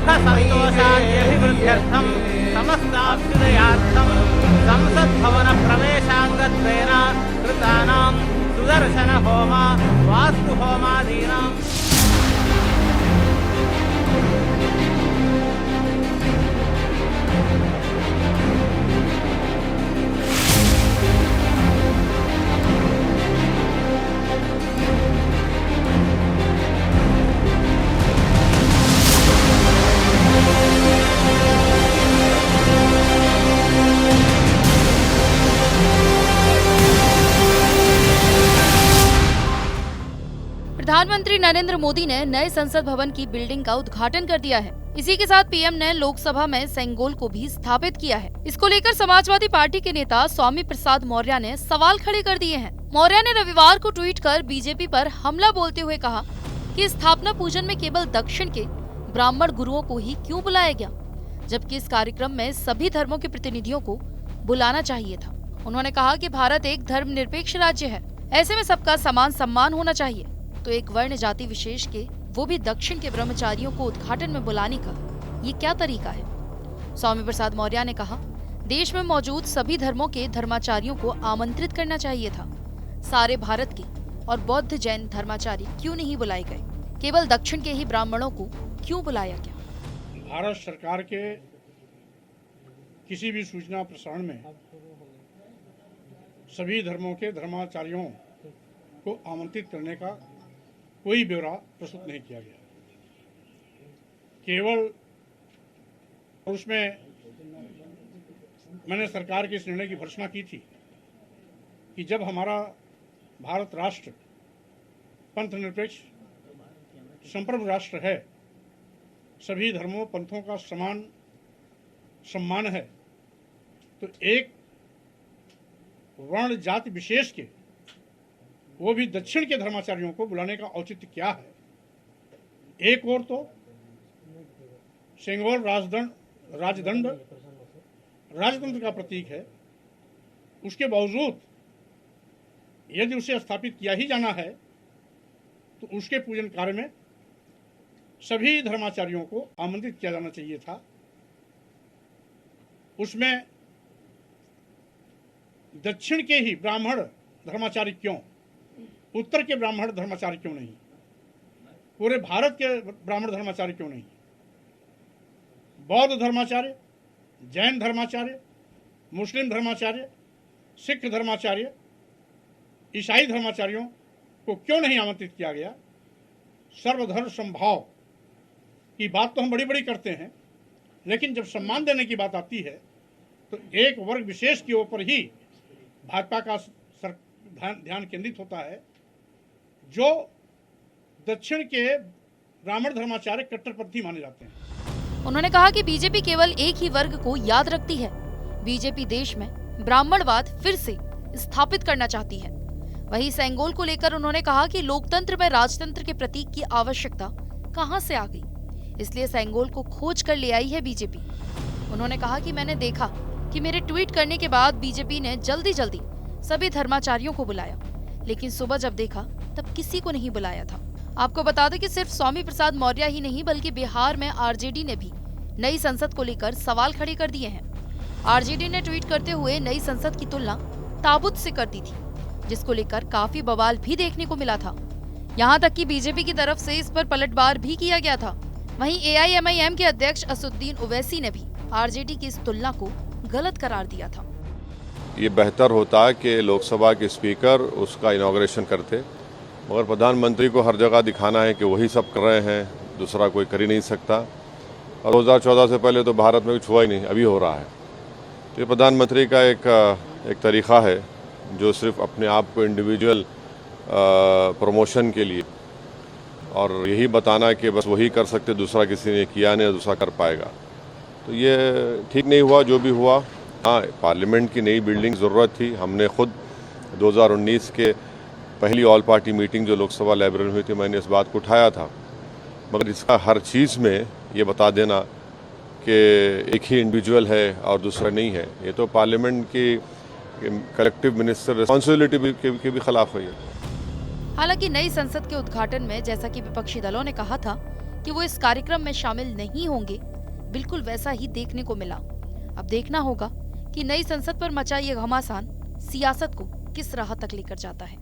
सुखसन्तोषाद्यभिवृद्ध्यर्थं समस्ताभ्युदयार्थं संसद्भवनप्रवेशाङ्गत्वेन कृतानां सुदर्शनहोम वास्तुहोमादीनां प्रधानमंत्री नरेंद्र मोदी ने नए संसद भवन की बिल्डिंग का उद्घाटन कर दिया है। इसी के साथ पीएम ने लोकसभा में सेंगोल को भी स्थापित किया है। इसको लेकर समाजवादी पार्टी के नेता स्वामी प्रसाद मौर्य ने सवाल खड़े कर दिए हैं। मौर्य ने रविवार को ट्वीट कर बीजेपी पर हमला बोलते हुए कहा कि स्थापना पूजन में केवल दक्षिण के ब्राह्मण गुरुओं को ही क्यों बुलाया गया, जबकि इस कार्यक्रम में सभी धर्मों के प्रतिनिधियों को बुलाना चाहिए था। उन्होंने कहा कि भारत एक धर्मनिरपेक्ष राज्य है, ऐसे में सबका समान सम्मान होना चाहिए। तो एक वर्ण जाति विशेष के, वो भी दक्षिण के ब्रह्मचारियों को उद्घाटन में बुलाने का ये क्या तरीका है? स्वामी प्रसाद मौर्य ने कहा, देश में मौजूद सभी धर्मों के धर्माचार्यों को आमंत्रित करना चाहिए था। सारे भारत के और बौद्ध जैन धर्माचार्य क्यों नहीं बुलाए गए? केवल दक्षिण के ही ब्राह्मणों को क्यों बुलाया गया? भारत सरकार के किसी भी सूचना प्रसारण में सभी धर्मों के धर्माचार्यों को आमंत्रित करने का कोई ब्यौरा प्रस्तुत नहीं किया गया। केवल उसमें मैंने सरकार के इस निर्णय की भर्त्सना की थी कि जब हमारा भारत राष्ट्र पंथ निरपेक्ष संप्रभु राष्ट्र है, सभी धर्मों पंथों का समान सम्मान है, तो एक वर्ण जाति विशेष के, वो भी दक्षिण के धर्माचार्यों को बुलाने का औचित्य क्या है? एक ओर तो सेंगोल राजदंड राजतंत्र का प्रतीक है, उसके बावजूद यदि उसे स्थापित किया ही जाना है तो उसके पूजन कार्य में सभी धर्माचार्यों को आमंत्रित किया जाना चाहिए था। उसमें दक्षिण के ही ब्राह्मण धर्माचार्य क्यों, उत्तर के ब्राह्मण धर्माचार्य क्यों नहीं, पूरे भारत के ब्राह्मण धर्माचार्य क्यों नहीं? बौद्ध धर्माचार्य, जैन धर्माचार्य, मुस्लिम धर्माचार्य, सिख धर्माचार्य, ईसाई धर्माचार्यों को क्यों नहीं आमंत्रित किया गया? सर्वधर्म समभाव की बात तो हम बड़ी बड़ी करते हैं, लेकिन जब सम्मान देने की बात आती है तो एक वर्ग विशेष के ऊपर ही भाजपा का ध्यान केंद्रित होता है, जो दक्षिण के ब्राह्मण धर्माचार्य कट्टरपंथी माने जाते हैं। उन्होंने कहा कि बीजेपी केवल एक ही वर्ग को याद रखती है। बीजेपी देश में ब्राह्मणवाद फिर से स्थापित करना चाहती है। वहीं सेंगोल को लेकर उन्होंने कहा कि लोकतंत्र में राजतंत्र के प्रतीक की आवश्यकता कहां से आ गई, इसलिए सेंगोल को खोज कर ले आई है बीजेपी। उन्होंने कहा कि मैंने देखा कि मेरे ट्वीट करने के बाद बीजेपी ने जल्दी जल्दी सभी धर्माचार्यों को बुलाया, लेकिन सुबह जब देखा तब किसी को नहीं बुलाया था। आपको बता दें कि सिर्फ स्वामी प्रसाद मौर्य ही नहीं बल्कि बिहार में आरजेडी ने भी नई संसद को लेकर सवाल खड़े कर दिए हैं। आरजेडी ने ट्वीट करते हुए नई संसद की तुलना ताबूत से कर दी थी, जिसको लेकर काफी बवाल भी देखने को मिला था। यहाँ तक कि बीजेपी की तरफ से इस पर पलटवार भी किया गया था। वहीं एआईएमआईएम के अध्यक्ष असदुद्दीन ओवैसी ने भी आरजेडी की इस तुलना को गलत करार दिया था। ये बेहतर होता कि लोकसभा के स्पीकर उसका इनॉग्रेशन करते, मगर प्रधानमंत्री को हर जगह दिखाना है कि वही सब कर रहे हैं, दूसरा कोई कर ही नहीं सकता। और 2014 से पहले तो भारत में कुछ हुआ ही नहीं, अभी हो रहा है। तो ये प्रधानमंत्री का एक तरीक़ा है जो सिर्फ अपने आप को इंडिविजुअल प्रमोशन के लिए और यही बताना कि बस वही कर सकते, दूसरा किसी ने किया नहीं, दूसरा कर पाएगा। तो ये ठीक नहीं हुआ जो भी हुआ। हाँ, पार्लियामेंट की नई बिल्डिंग ज़रूरत थी। हमने खुद 2019 के पहली ऑल पार्टी मीटिंग जो लोकसभा लाइब्रेरी में हुई थी, मैंने इस बात को उठाया था, मगर इसका हर चीज़ में ये बता देना कि एक ही इंडिविजुअल है और दूसरा नहीं है, ये तो पार्लियामेंट की कलेक्टिव मिनिस्टर रिस्पॉन्सिबिलिटी के भी खिलाफ हुई है। हालांकि नई संसद के उद्घाटन में जैसा कि विपक्षी दलों ने कहा था कि वो इस कार्यक्रम में शामिल नहीं होंगे, बिल्कुल वैसा ही देखने को मिला। अब देखना होगा कि नई संसद पर मचा ये घमासान सियासत को किस राह तक लेकर जाता है।